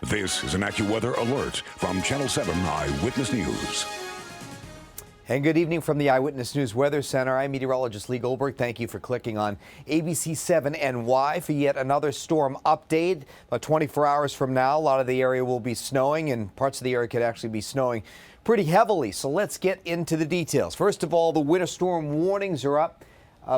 This is an AccuWeather alert from Channel 7 Eyewitness News. And good evening from the Eyewitness News Weather Center. I'm meteorologist Lee Goldberg. Thank you for clicking on ABC7NY for yet another storm update. About 24 hours from now, a lot of the area will be snowing, and parts of the area could actually be snowing pretty heavily. So let's get into the details. First of all, the winter storm warnings are up.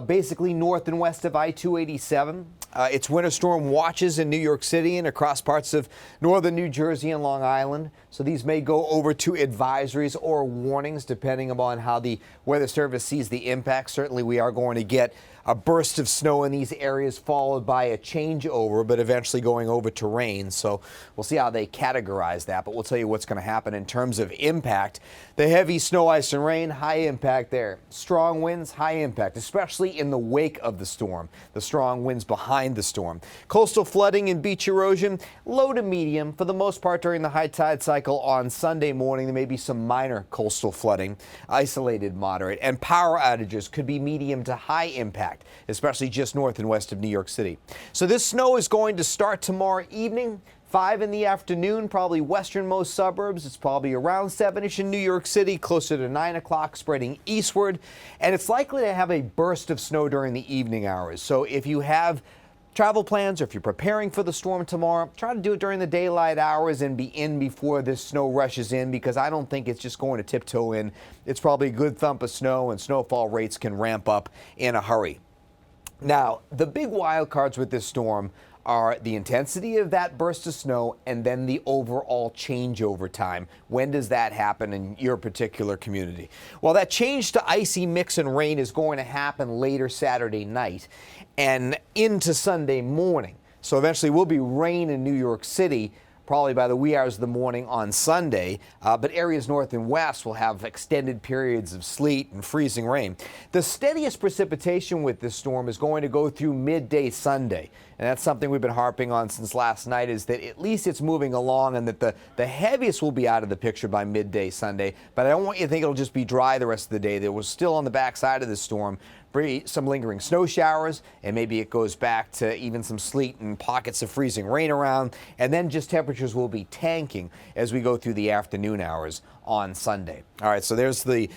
Basically north and west of I-287. It's winter storm watches in New York City and across parts of northern New Jersey and Long Island. So these may go over to advisories or warnings depending upon how the Weather Service sees the impact. Certainly we are going to get a burst of snow in these areas followed by a changeover, but eventually going over to rain. So we'll see how they categorize that, but we'll tell you what's going to happen in terms of impact. The heavy snow, ice, and rain, high impact there. Strong winds, high impact, especially in the wake of the storm. The strong winds behind the storm. Coastal flooding and beach erosion, low to medium for the most part during the high tide cycle on Sunday morning. There may be some minor coastal flooding, isolated moderate, and power outages could be medium to high impact, especially just north and west of New York City. So this snow is going to start tomorrow evening, 5 in the afternoon, probably westernmost suburbs. It's probably around 7-ish in New York City, closer to 9 o'clock, spreading eastward. And it's likely to have a burst of snow during the evening hours. So if you have travel plans or if you're preparing for the storm tomorrow, try to do it during the daylight hours and be in before this snow rushes in, because I don't think it's just going to tiptoe in. It's probably a good thump of snow, and snowfall rates can ramp up in a hurry. Now, the big wild cards with this storm are the intensity of that burst of snow and then the overall changeover time. When does that happen in your particular community? Well, that change to icy mix and rain is going to happen later Saturday night and into Sunday morning. So eventually will be rain in New York City, probably by the wee hours of the morning on Sunday, but areas north and west will have extended periods of sleet and freezing rain. The steadiest precipitation with this storm is going to go through midday Sunday, and that's something we've been harping on since last night, is that at least it's moving along and that the heaviest will be out of the picture by midday Sunday, but I don't want you to think it'll just be dry the rest of the day. There was still on the backside of the storm some lingering snow showers, and maybe it goes back to even some sleet and pockets of freezing rain around, and then just temperatures will be tanking as we go through the afternoon hours on Sunday. All right, so there's the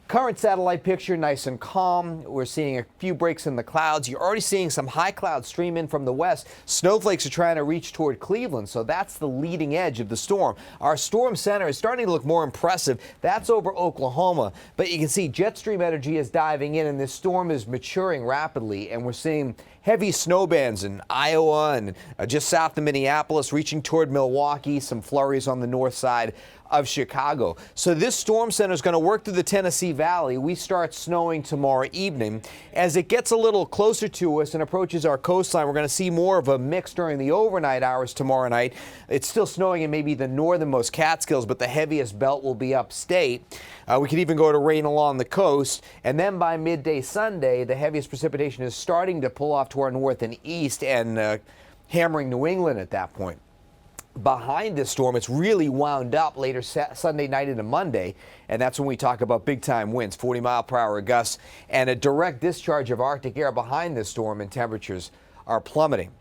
current satellite picture, nice and calm. We're seeing a few breaks in the clouds. You're already seeing some high clouds stream in from the west. Snowflakes are trying to reach toward Cleveland, so that's the leading edge of the storm. Our storm center is starting to look more impressive. That's over Oklahoma, but you can see jet stream energy is diving in, and this storm is maturing rapidly, and we're seeing heavy snow bands in Iowa and just south of Minneapolis, reaching toward Milwaukee, some flurries on the north side of Chicago. So this storm center is going to work through the Tennessee Valley. We start snowing tomorrow evening. As it gets a little closer to us and approaches our coastline, we're going to see more of a mix during the overnight hours tomorrow night. It's still snowing in maybe the northernmost Catskills, but the heaviest belt will be upstate. We could even go to rain along the coast, and then by midday Sunday, the heaviest precipitation is starting to pull off to our north and east and hammering New England at that point. Behind this storm, it's really wound up later Sunday night into Monday, and that's when we talk about big-time winds, 40-mile-per-hour gusts, and a direct discharge of Arctic air behind this storm, and temperatures are plummeting.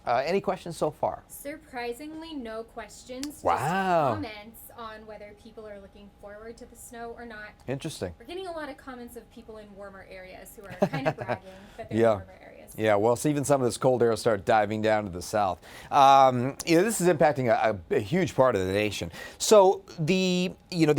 Any questions so far? Surprisingly, no questions. Wow. Just comments on whether people are looking forward to the snow or not. Interesting. We're getting a lot of comments of people in warmer areas who are kind of bragging that they're in warmer areas. Yeah, well, so even some of this cold air will start diving down to the south. This is impacting a huge part of the nation. So the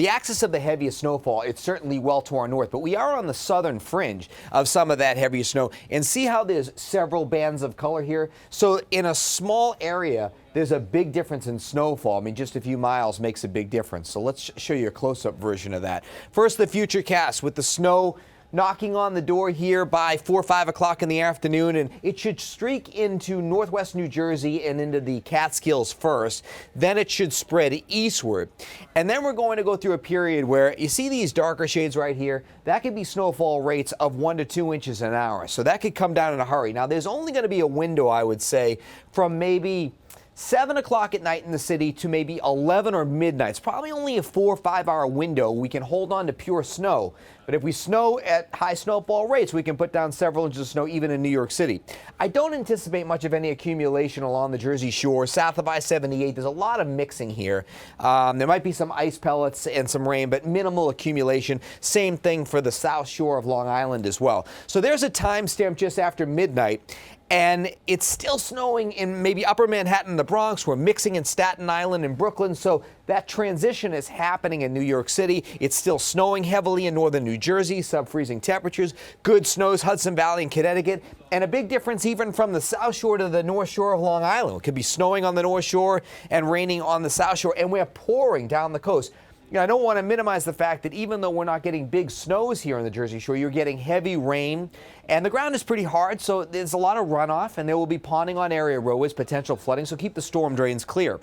axis of the heaviest snowfall, it's certainly well to our north, but we are on the southern fringe of some of that heaviest snow. And see how there's several bands of color here? So in a small area, there's a big difference in snowfall. I mean, just a few miles makes a big difference. So let's show you a close-up version of that. First, the Futurecast with the snow knocking on the door here by 4 or 5 o'clock in the afternoon, and it should streak into northwest New Jersey and into the Catskills first. Then it should spread eastward. And then we're going to go through a period where you see these darker shades right here. That could be snowfall rates of 1 to 2 inches an hour. So that could come down in a hurry. Now, there's only going to be a window, I would say, from maybe 7 o'clock at night in the city to maybe 11 or midnight. It's probably only a 4 or 5 hour window we can hold on to pure snow. But if we snow at high snowfall rates, we can put down several inches of snow even in New York City. I don't anticipate much of any accumulation along the Jersey Shore. South of I-78, there's a lot of mixing here. There might be some ice pellets and some rain, but minimal accumulation. Same thing for the South Shore of Long Island as well. So there's a timestamp just after midnight. And it's still snowing in maybe upper Manhattan, the Bronx. We're mixing in Staten Island and Brooklyn. So that transition is happening in New York City. It's still snowing heavily in northern New Jersey, sub-freezing temperatures. Good snows, Hudson Valley and Connecticut. And a big difference even from the South Shore to the North Shore of Long Island. It could be snowing on the North Shore and raining on the South Shore. And we're pouring down the coast. I don't want to minimize the fact that even though we're not getting big snows here on the Jersey Shore, you're getting heavy rain, and the ground is pretty hard, so there's a lot of runoff, and there will be ponding on area roadways, potential flooding, so keep the storm drains clear.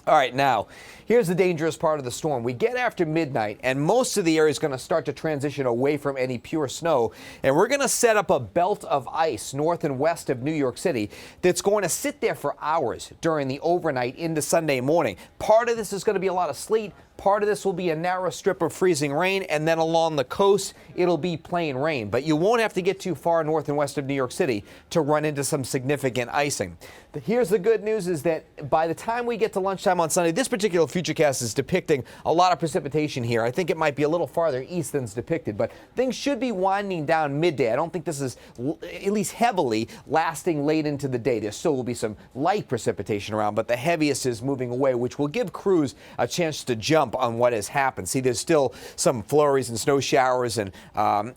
All right, now, here's the dangerous part of the storm. We get after midnight, and most of the area is going to start to transition away from any pure snow, and we're going to set up a belt of ice north and west of New York City that's going to sit there for hours during the overnight into Sunday morning. Part of this is going to be a lot of sleet. Part of this will be a narrow strip of freezing rain, and then along the coast, it'll be plain rain. But you won't have to get too far north and west of New York City to run into some significant icing. Here's the good news is that by the time we get to lunchtime on Sunday, this particular Futurecast is depicting a lot of precipitation here. I think it might be a little farther east than's depicted, but things should be winding down midday. I don't think this is, at least heavily, lasting late into the day. There still will be some light precipitation around, but the heaviest is moving away, which will give crews a chance to jump on what has happened. See, there's still some flurries and snow showers and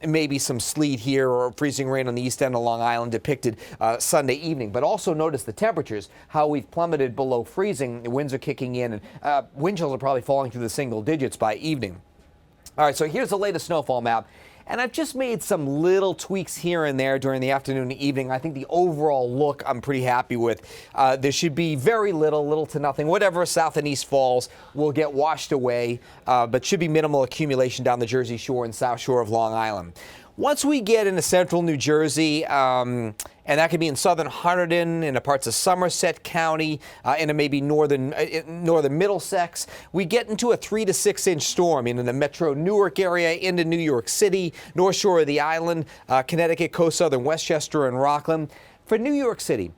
maybe some sleet here or freezing rain on the east end of Long Island depicted Sunday evening. But also notice the temperatures, how we've plummeted below freezing. The winds are kicking in, and wind chills are probably falling through the single digits by evening. All right, so here's the latest snowfall map. And I've just made some little tweaks here and there during the afternoon and evening. I think the overall look I'm pretty happy with. There should be very little to nothing. Whatever south and east falls will get washed away, but should be minimal accumulation down the Jersey Shore and South Shore of Long Island. Once we get into central New Jersey, and that could be in southern Hunterdon, in the parts of Somerset County, into maybe northern Middlesex, we get into a 3 to 6 inch storm in the metro Newark area into New York City, North Shore of the island, Connecticut, coast, southern Westchester and Rockland. For New York City,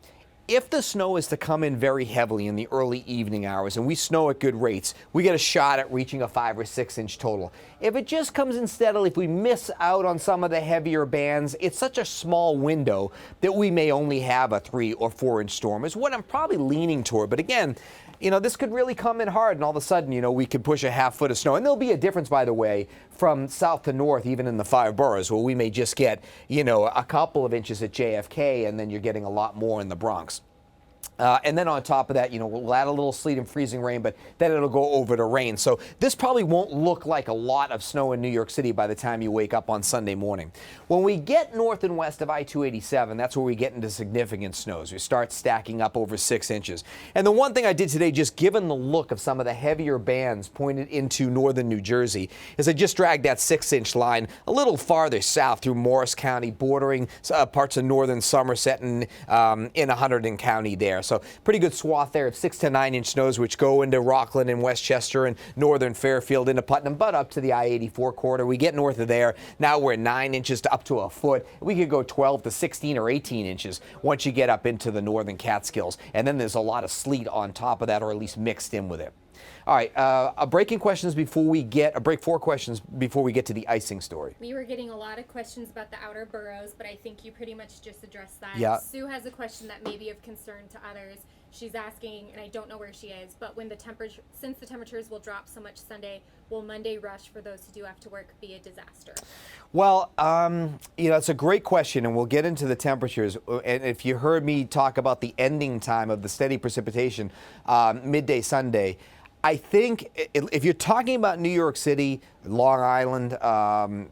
if the snow is to come in very heavily in the early evening hours and we snow at good rates, we get a shot at reaching a 5 or 6 inch total. If it just comes in steadily, if we miss out on some of the heavier bands, it's such a small window that we may only have a 3 or 4 inch storm is what I'm probably leaning toward. But again, this could really come in hard, and all of a sudden, we could push a half foot of snow. And there'll be a difference, by the way, from south to north, even in the 5 boroughs, where we may just get, a couple of inches at JFK, and then you're getting a lot more in the Bronx. And then on top of that, we'll add a little sleet and freezing rain, but then it'll go over to rain. So this probably won't look like a lot of snow in New York City by the time you wake up on Sunday morning. When we get north and west of I-287, that's where we get into significant snows. We start stacking up over 6 inches. And the one thing I did today, just given the look of some of the heavier bands pointed into northern New Jersey, is I just dragged that 6 inch line a little farther south through Morris County, bordering parts of northern Somerset and in Hunterdon County there. So pretty good swath there of 6 to 9 inch snows, which go into Rockland and Westchester and northern Fairfield into Putnam, but up to the I-84 corridor. We get north of there. Now we're 9 inches to up to a foot. We could go 12 to 16 or 18 inches once you get up into the northern Catskills. And then there's a lot of sleet on top of that, or at least mixed in with it. All right, a break four questions before we get to the icing story. We were getting a lot of questions about the outer boroughs, but I think you pretty much just addressed that. Yeah. Sue has a question that may be of concern to others. She's asking, and I don't know where she is, but since the temperatures will drop so much Sunday, will Monday rush for those who do have to work be a disaster? Well, it's a great question, and we'll get into the temperatures. And if you heard me talk about the ending time of the steady precipitation, midday Sunday, I think if you're talking about New York City, Long Island,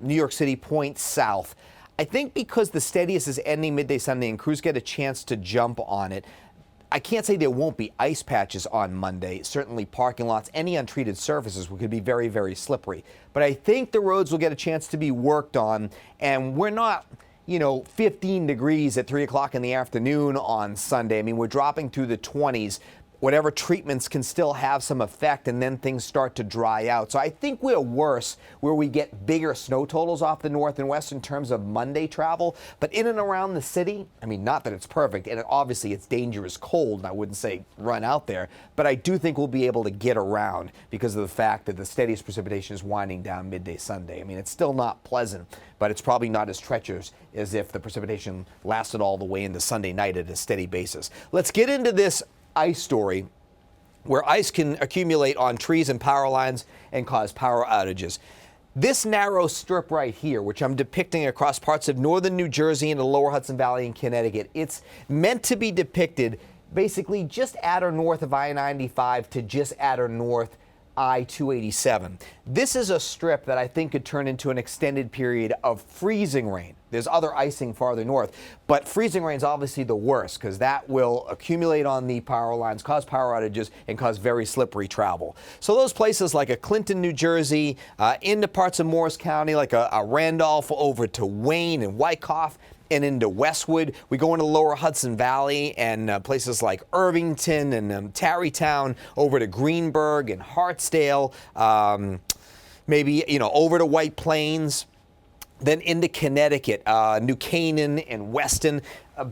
New York City points south, I think because the steadiest is ending midday Sunday and crews get a chance to jump on it, I can't say there won't be ice patches on Monday. Certainly parking lots, any untreated surfaces could be very, very slippery. But I think the roads will get a chance to be worked on, and we're not 15 degrees at 3 o'clock in the afternoon on Sunday. I mean, we're dropping through the 20s. whatever treatments can still have some effect, and then things start to dry out. So I think we're worse where we get bigger snow totals off the north and west in terms of Monday travel. But in and around the city, I mean, not that it's perfect, and obviously it's dangerous cold, and I wouldn't say run out there, but I do think we'll be able to get around because of the fact that the steadiest precipitation is winding down midday Sunday. I mean, it's still not pleasant, but it's probably not as treacherous as if the precipitation lasted all the way into Sunday night at a steady basis. Let's get into this ice story where ice can accumulate on trees and power lines and cause power outages. This narrow strip right here, which I'm depicting across parts of northern New Jersey and the lower Hudson Valley in Connecticut, it's meant to be depicted basically just at or north of I-95 to just at or north I-287. This is a strip that I think could turn into an extended period of freezing rain. There's other icing farther north, but freezing rain is obviously the worst because that will accumulate on the power lines, cause power outages, and cause very slippery travel. So those places like a Clinton, New Jersey, into parts of Morris County, like a Randolph over to Wayne and Wyckoff, and into Westwood. We go into lower Hudson Valley and places like Irvington and Tarrytown, over to Greenburgh and Hartsdale, maybe, over to White Plains. Then into Connecticut, New Canaan and Weston,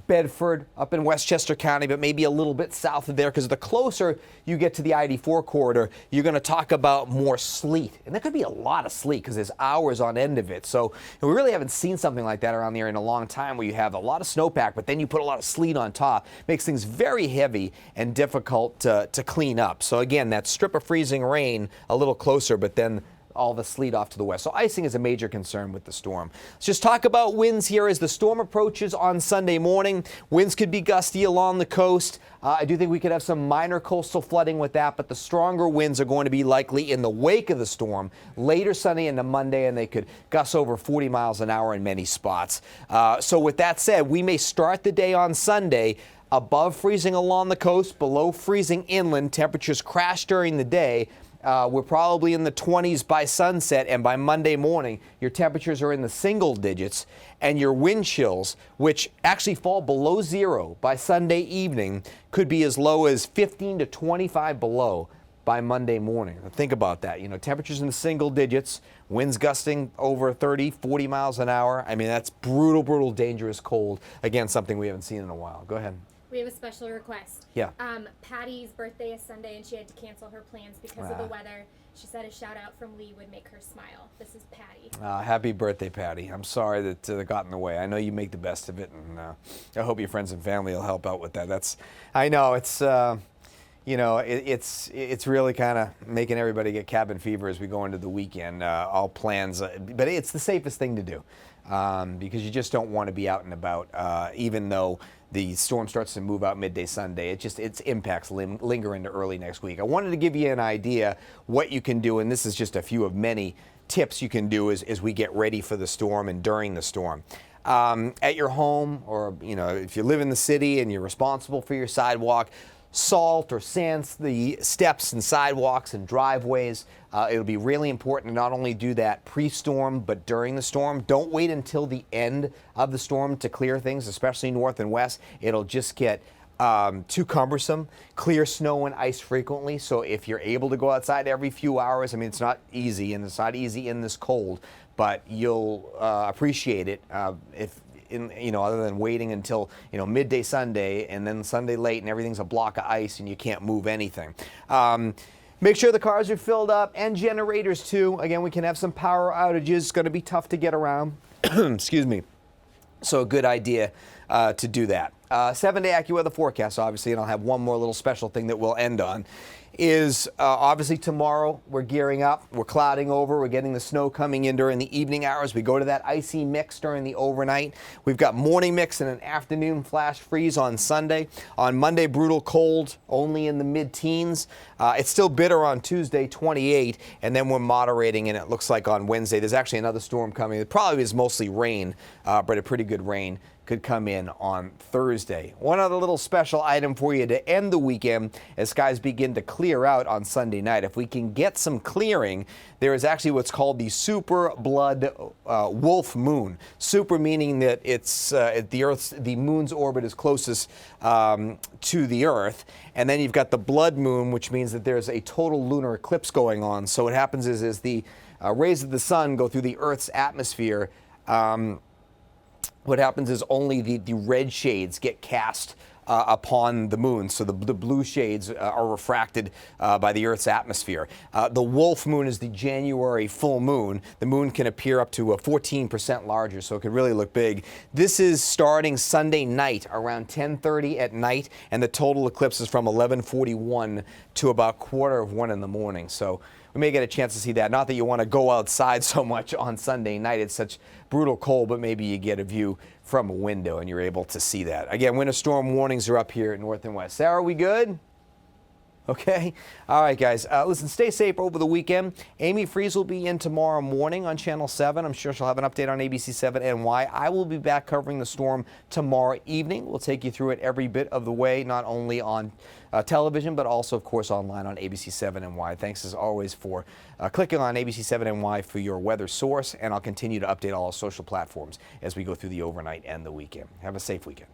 Bedford, up in Westchester County, but maybe a little bit south of there, because the closer you get to the I-84 corridor, you're going to talk about more sleet. And there could be a lot of sleet because there's hours on end of it. So we really haven't seen something like that around there in a long time, where you have a lot of snowpack, but then you put a lot of sleet on top. Makes things very heavy and difficult to clean up. So again, that strip of freezing rain a little closer, but then all the sleet off to the west. So icing is a major concern with the storm. Let's just talk about winds here as the storm approaches on Sunday morning. Winds could be gusty along the coast. I do think we could have some minor coastal flooding with that, but the stronger winds are going to be likely in the wake of the storm later Sunday into Monday, and they could gust over 40 miles an hour in many spots. So with that said, we may start the day on Sunday above freezing along the coast, below freezing inland. Temperatures crash during the day. We're probably in the 20s by sunset, and by Monday morning, your temperatures are in the single digits, and your wind chills, which actually fall below zero by Sunday evening, could be as low as 15 to 25 below by Monday morning. Think about that. Temperatures in the single digits, winds gusting over 30, 40 miles an hour. I mean, that's brutal, brutal, dangerous cold. Again, something we haven't seen in a while. Go ahead. We have a special request. Yeah. Patty's birthday is Sunday, and she had to cancel her plans because of the weather. She said a shout out from Lee would make her smile. This is Patty. Happy birthday, Patty. I'm sorry that it got in the way. I know you make the best of it, and I hope your friends and family will help out with that. I know it's it's really kind of making everybody get cabin fever as we go into the weekend. All plans, but it's the safest thing to do because you just don't want to be out and about, even though the storm starts to move out midday Sunday. Its impacts linger into early next week. I wanted to give you an idea what you can do, and this is just a few of many tips you can do as we get ready for the storm and during the storm. At your home, or if you live in the city and you're responsible for your sidewalk, salt or sand the steps and sidewalks and driveways. It'll be really important to not only do that pre-storm, but during the storm. Don't wait until the end of the storm to clear things, especially north and west. It'll just get too cumbersome. Clear snow and ice frequently. So if you're able to go outside every few hours, I mean, it's not easy, and it's not easy in this cold, but you'll appreciate it other than waiting until midday Sunday and then Sunday late and everything's a block of ice and you can't move anything. Make sure the cars are filled up, and generators too. Again, we can have some power outages. It's going to be tough to get around. Excuse me. So a good idea to do that. 7-day AccuWeather forecast, obviously, and I'll have one more little special thing that we'll end on, is obviously tomorrow we're gearing up. We're clouding over. We're getting the snow coming in during the evening hours. We go to that icy mix during the overnight. We've got morning mix and an afternoon flash freeze on Sunday. On Monday, brutal cold, only in the mid-teens. It's still bitter on Tuesday, 28, and then we're moderating, and it looks like on Wednesday there's actually another storm coming. It probably is mostly rain, but a pretty good rain could come in on Thursday. One other little special item for you to end the weekend as skies begin to clear out on Sunday night. If we can get some clearing, there is actually what's called the super blood wolf moon. Super meaning that it's the moon's orbit is closest to the Earth, and then you've got the blood moon, which means that there's a total lunar eclipse going on. So what happens is the rays of the sun go through the Earth's atmosphere. What happens is only the red shades get cast upon the moon, so the blue shades are refracted by the Earth's atmosphere. The wolf moon is the January full moon. The moon can appear up to 14% larger, so it can really look big. This is starting Sunday night around 10:30 at night, and the total eclipse is from 11:41 to about 1:15 in the morning. So we may get a chance to see that. Not that you want to go outside so much on Sunday night. It's such brutal cold, but maybe you get a view from a window and you're able to see that. Again, winter storm warnings are up here in north and west. Sarah, we good? Okay. All right, guys. Listen, stay safe over the weekend. Amy Freeze will be in tomorrow morning on Channel 7. I'm sure she'll have an update on ABC7 NY. I will be back covering the storm tomorrow evening. We'll take you through it every bit of the way, not only on television, but also, of course, online on ABC7 NY. Thanks, as always, for clicking on ABC7 NY for your weather source, and I'll continue to update all our social platforms as we go through the overnight and the weekend. Have a safe weekend.